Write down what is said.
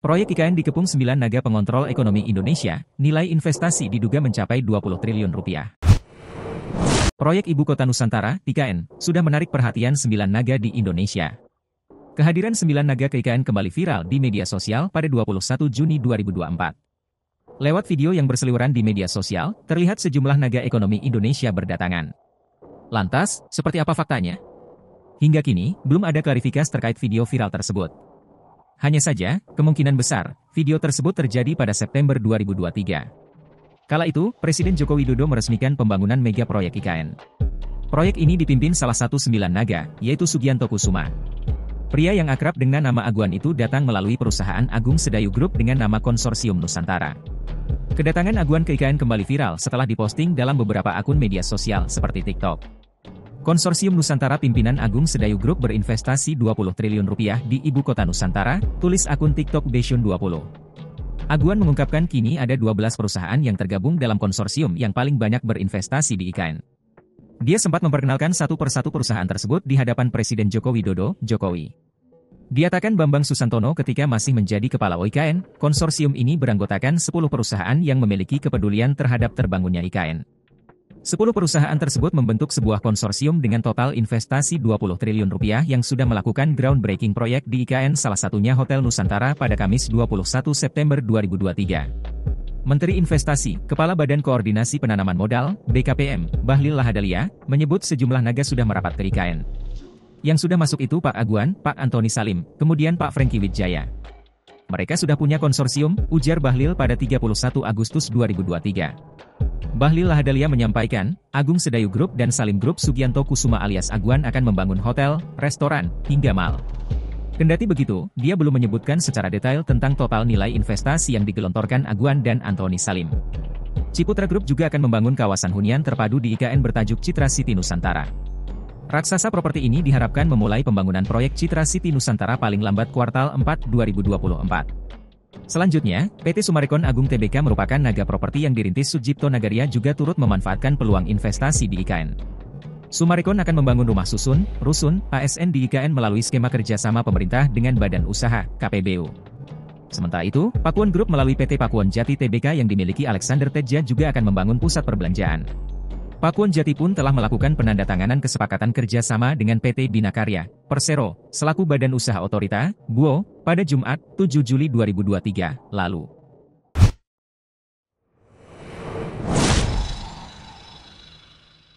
Proyek IKN dikepung 9 naga pengontrol ekonomi Indonesia, nilai investasi diduga mencapai 20 triliun rupiah. Proyek Ibu Kota Nusantara, IKN, sudah menarik perhatian 9 naga di Indonesia. Kehadiran 9 naga ke IKN kembali viral di media sosial pada 21 Juni 2024. Lewat video yang berseliweran di media sosial, terlihat sejumlah naga ekonomi Indonesia berdatangan. Lantas, seperti apa faktanya? Hingga kini, belum ada klarifikasi terkait video viral tersebut. Hanya saja, kemungkinan besar, video tersebut terjadi pada September 2023. Kala itu, Presiden Joko Widodo meresmikan pembangunan mega proyek IKN. Proyek ini dipimpin salah satu 9 naga, yaitu Sugianto Kusuma. Pria yang akrab dengan nama Aguan itu datang melalui perusahaan Agung Sedayu Group dengan nama Konsorsium Nusantara. Kedatangan Aguan ke IKN kembali viral setelah diposting dalam beberapa akun media sosial seperti TikTok. Konsorsium Nusantara pimpinan Agung Sedayu Group berinvestasi 20 triliun rupiah di Ibu Kota Nusantara, tulis akun TikTok Besion20. Aguan mengungkapkan kini ada 12 perusahaan yang tergabung dalam konsorsium yang paling banyak berinvestasi di IKN. Dia sempat memperkenalkan satu persatu perusahaan tersebut di hadapan Presiden Joko Widodo, Jokowi. Diatakan Bambang Susantono ketika masih menjadi kepala OIKN, konsorsium ini beranggotakan 10 perusahaan yang memiliki kepedulian terhadap terbangunnya IKN. 10 perusahaan tersebut membentuk sebuah konsorsium dengan total investasi 20 triliun rupiah yang sudah melakukan groundbreaking proyek di IKN, salah satunya Hotel Nusantara pada Kamis 21 September 2023. Menteri Investasi, Kepala Badan Koordinasi Penanaman Modal, BKPM, Bahlil Lahadalia, menyebut sejumlah naga sudah merapat ke IKN. Yang sudah masuk itu Pak Aguan, Pak Antoni Salim, kemudian Pak Franky Wijaya. Mereka sudah punya konsorsium, ujar Bahlil pada 31 Agustus 2023. Bahlil Lahadalia menyampaikan, Agung Sedayu Group dan Salim Group Sugianto Kusuma alias Aguan akan membangun hotel, restoran, hingga mal. Kendati begitu, dia belum menyebutkan secara detail tentang total nilai investasi yang digelontorkan Aguan dan Antoni Salim. Ciputra Group juga akan membangun kawasan hunian terpadu di IKN bertajuk Citra City Nusantara. Raksasa properti ini diharapkan memulai pembangunan proyek Citra City Nusantara paling lambat kuartal 4 2024. Selanjutnya, PT Summarecon Agung Tbk merupakan naga properti yang dirintis Sujipto Nagaria juga turut memanfaatkan peluang investasi di IKN. Summarecon akan membangun rumah susun, rusun, ASN di IKN melalui skema kerjasama pemerintah dengan Badan Usaha, KPBU. Sementara itu, Pakuwon Group melalui PT Pakuwon Jati Tbk yang dimiliki Alexander Teja juga akan membangun pusat perbelanjaan. Pakuwon Jati pun telah melakukan penandatanganan kesepakatan kerjasama dengan PT Binakarya, Persero, selaku Badan Usaha Otorita, BUO, pada Jumat, 7 Juli 2023, lalu.